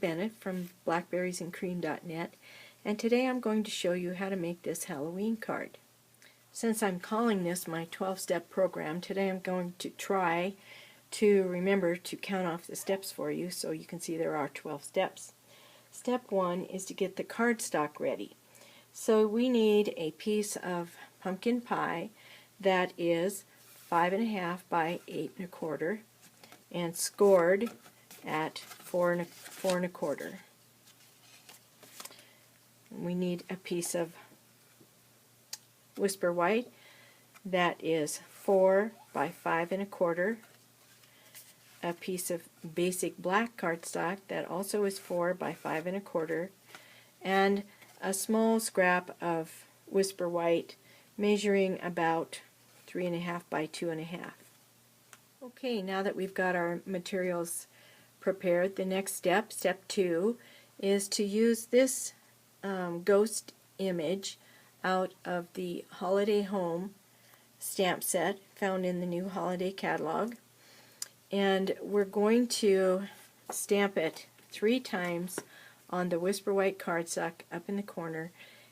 Bennett from blackberriesandcream.net, and today I'm going to show you how to make this Halloween card. Since I'm calling this my 12-step program, today I'm going to try to remember to count off the steps for you so you can see there are 12 steps. Step 1 is to get the cardstock ready. So we need a piece of pumpkin pie that is 5.5 by 8.25 and scored at 4.25. We need a piece of Whisper White that is 4 by 5.25, a piece of basic black cardstock that also is 4 by 5.25, and a small scrap of Whisper White measuring about 3.5 by 2.5. Okay, now that we've got our materials prepared, the next step, step 2, is to use this ghost image out of the Holiday Home stamp set found in the new holiday catalog, and we're going to stamp it 3 times on the Whisper White cardstock up in the corner,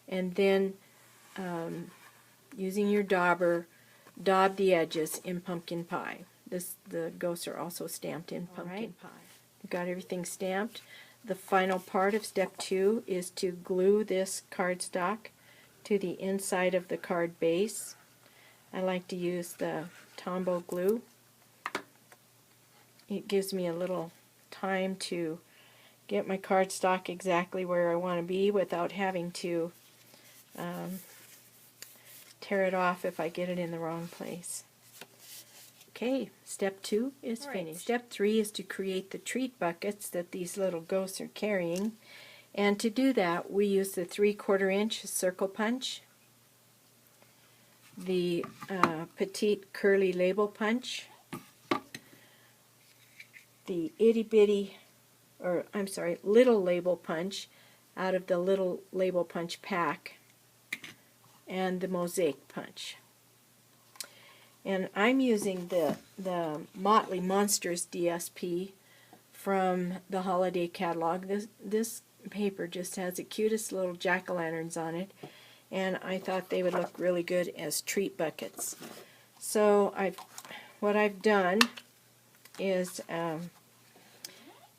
and then using your dauber, daub the edges in pumpkin pie. The ghosts are also stamped in pumpkin pie. We've got everything stamped. The final part of step 2 is to glue this cardstock to the inside of the card base. I like to use the Tombow glue. It gives me a little time to get my cardstock exactly where I want to be without having to tear it off if I get it in the wrong place. Okay, step 2 is finished. Step 3 is to create the treat buckets that these little ghosts are carrying, and to do that we use the 3/4 inch circle punch, the petite curly label punch, the little label punch out of the little label punch pack, and the mosaic punch. And I'm using the Motley Monsters DSP from the holiday catalog. This paper just has the cutest little jack-o'-lanterns on it, and I thought they would look really good as treat buckets. So what I've done is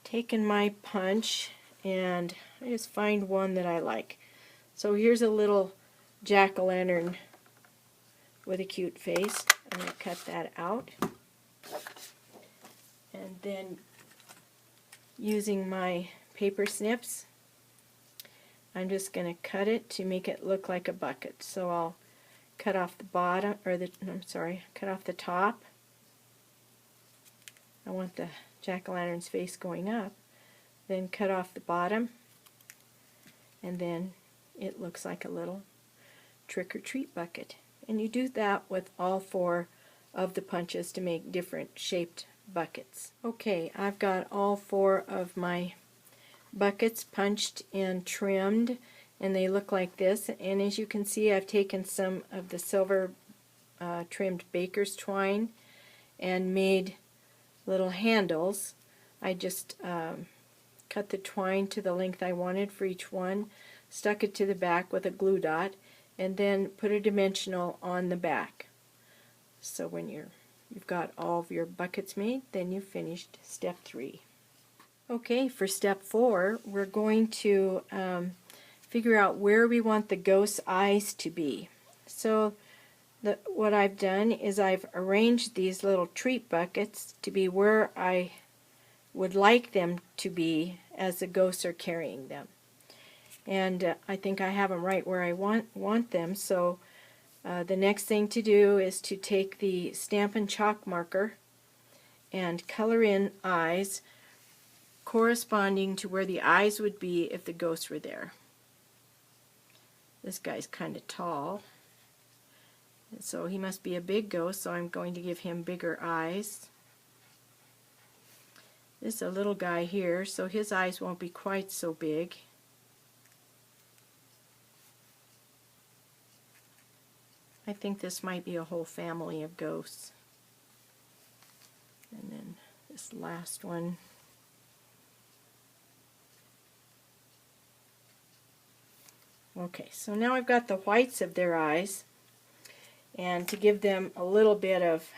taken my punch, and I just find one that I like. So here's a little jack-o'-lantern with a cute face. I'm going to cut that out, and then using my paper snips I'm just going to cut it to make it look like a bucket. So I'll cut off the bottom, or cut off the top. I want the jack-o'-lantern's face going up. Then cut off the bottom, and then it looks like a little trick-or-treat bucket. And you do that with all 4 of the punches to make different shaped buckets. Okay, I've got all 4 of my buckets punched and trimmed, and they look like this. And as you can see, I've taken some of the silver trimmed baker's twine and made little handles. I just cut the twine to the length I wanted for each one, stuck it to the back with a glue dot, and then put a dimensional on the back. So when you've got all of your buckets made, then you've finished step 3. Okay, for step 4, we're going to figure out where we want the ghost's eyes to be. So what I've done is I've arranged these little treat buckets to be where I would like them to be as the ghosts are carrying them. And I think I have them right where I want them, so the next thing to do is to take the Stampin' Chalk marker and color in eyes corresponding to where the eyes would be if the ghosts were there. This guy's kind of tall, so he must be a big ghost, so I'm going to give him bigger eyes. This is a little guy here, so his eyes won't be quite so big. I think this might be a whole family of ghosts. And then this last one Okay, so now I've got the whites of their eyes, and to give them a little bit of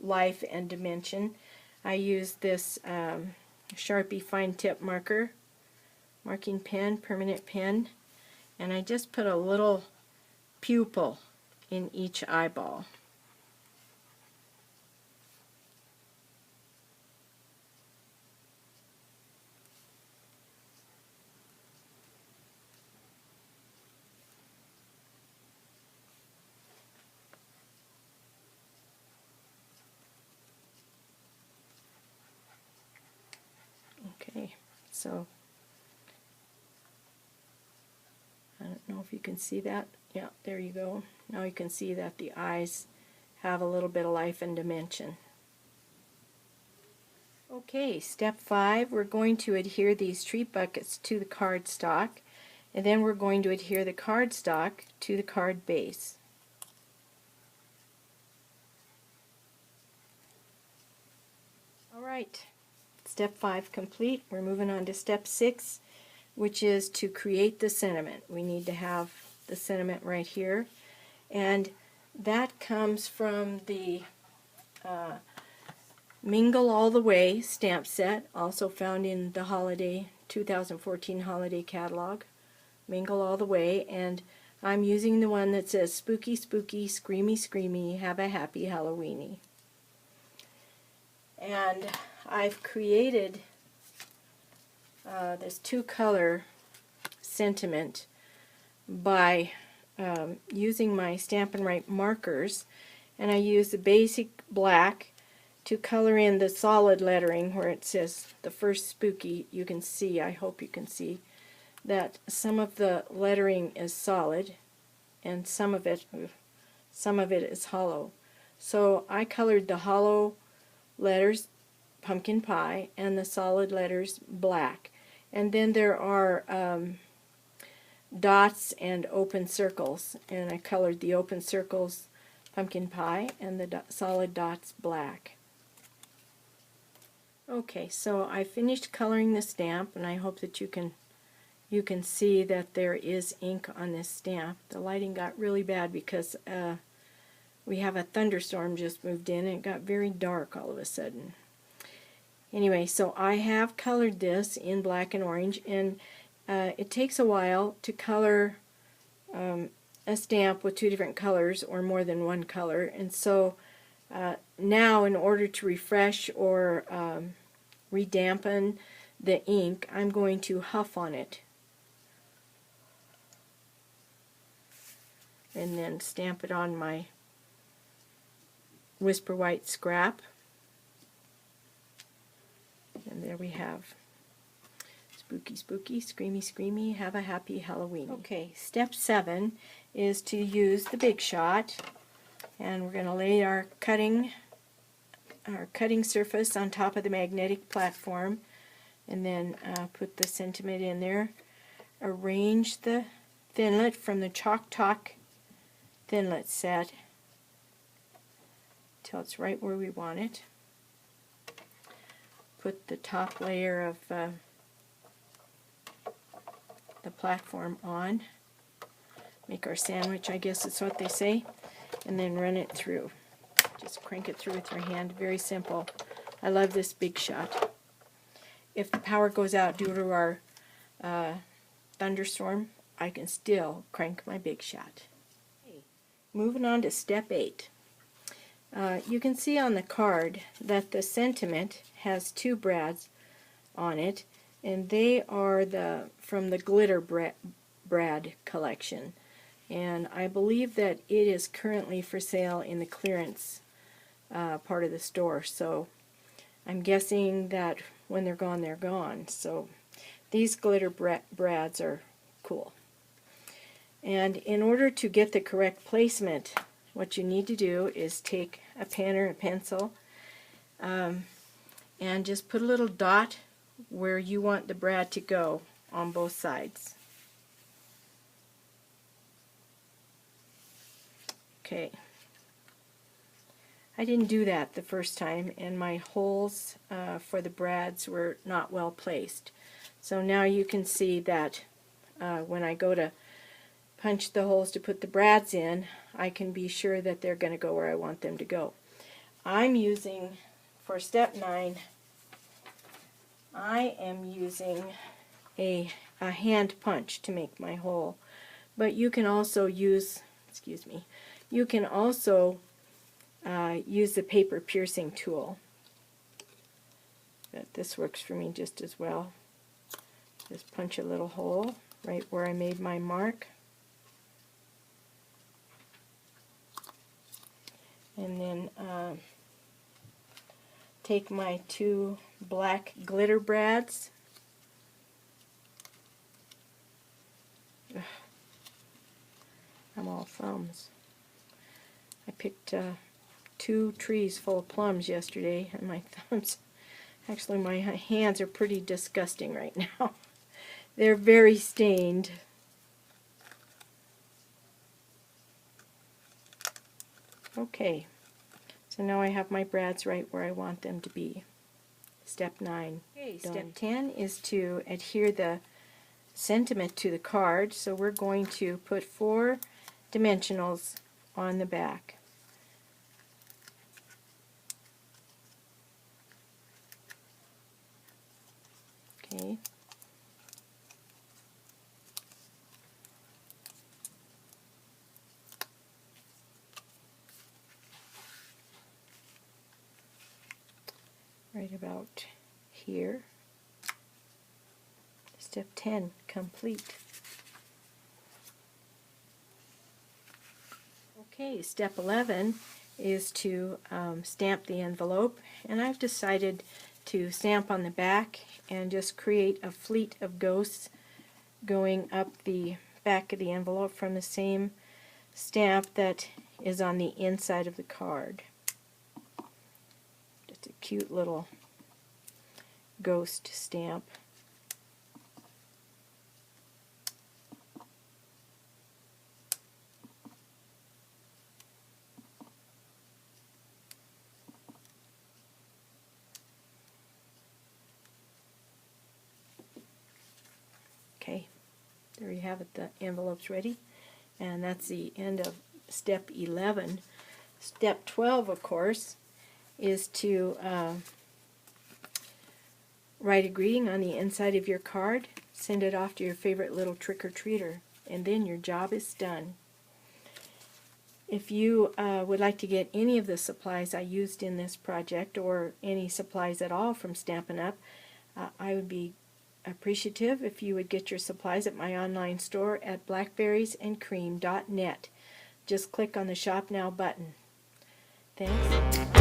life and dimension, I use this Sharpie fine tip marking pen, permanent pen, and I just put a little pupil in each eyeball. Okay, so I don't know if you can see that. Yeah, there you go. Now you can see that the eyes have a little bit of life and dimension. Okay, step 5, we're going to adhere these treat buckets to the cardstock, and then we're going to adhere the cardstock to the card base. Alright, step 5 complete. We're moving on to step 6, which is to create the sentiment. We need to have the sentiment right here, and that comes from the Mingle All the Way stamp set, also found in the holiday 2014 holiday catalog. Mingle All the Way, and I'm using the one that says Spooky Spooky, Screamy Screamy, Have a Happy Halloweeny. And I've created this two-color sentiment by using my Stampin' Write markers, and I use the basic black to color in the solid lettering where it says the first spooky. You can see, I hope you can see, that some of the lettering is solid and some of it is hollow. So I colored the hollow letters pumpkin pie and the solid letters black. And then there are dots and open circles, and I colored the open circles pumpkin pie and the solid dots black. Okay, so I finished coloring the stamp, and I hope that you can see that there is ink on this stamp. The lighting got really bad because we have a thunderstorm just moved in, and it got very dark all of a sudden. Anyway, so I have colored this in black and orange, and it takes a while to color a stamp with two different colors or more than one color, and so now in order to refresh or redampen the ink, I'm going to huff on it and then stamp it on my Whisper White scrap. And there we have Spooky Spooky, Screamy Screamy, Have a Happy Halloween. Okay, step 7 is to use the Big Shot, and we're going to lay our cutting surface on top of the magnetic platform, and then put the sentiment in there. Arrange the Thinlit from the Chalk Talk Thinlit set till it's right where we want it. Put the top layer of the platform on. Make our sandwich, I guess that's what they say, and then run it through. Just crank it through with your hand. Very simple. I love this Big Shot. If the power goes out due to our thunderstorm, I can still crank my Big Shot. Okay. Moving on to step 8. You can see on the card that the sentiment has two brads on it, and they are from the Glitter Brad collection. And I believe that it is currently for sale in the clearance part of the store, so I'm guessing that when they're gone, they're gone. So these glitter brads are cool. And in order to get the correct placement, what you need to do is take a pen or a pencil and just put a little dot where you want the brad to go on both sides. Okay. I didn't do that the first time, and my holes for the brads were not well placed. So now you can see that when I go to punch the holes to put the brads in, I can be sure that they're going to go where I want them to go. I'm using, for step 9, I am using a hand punch to make my hole. But you can also use, you can also use the paper piercing tool. But this works for me just as well. Just punch a little hole right where I made my mark. And then take my 2 black glitter brads. Ugh. I'm all thumbs. I picked 2 trees full of plums yesterday, and my thumbs, actually my hands are pretty disgusting right now. They're very stained. Okay, so now I have my brads right where I want them to be. Step 9. Okay, step 10 is to adhere the sentiment to the card, so we're going to put 4 dimensionals on the back. Okay. Right about here. Step 10 complete. Okay, step 11 is to stamp the envelope, and I've decided to stamp on the back and just create a fleet of ghosts going up the back of the envelope from the same stamp that is on the inside of the card. Just a cute little ghost stamp. Okay, there you have it, the envelope's ready, and that's the end of step 11. Step 12, of course, is to write a greeting on the inside of your card, send it off to your favorite little trick-or-treater, and then your job is done. If you would like to get any of the supplies I used in this project, or any supplies at all from Stampin' Up, I would be appreciative if you would get your supplies at my online store at blackberriesandcream.net. Just click on the Shop Now button. Thanks.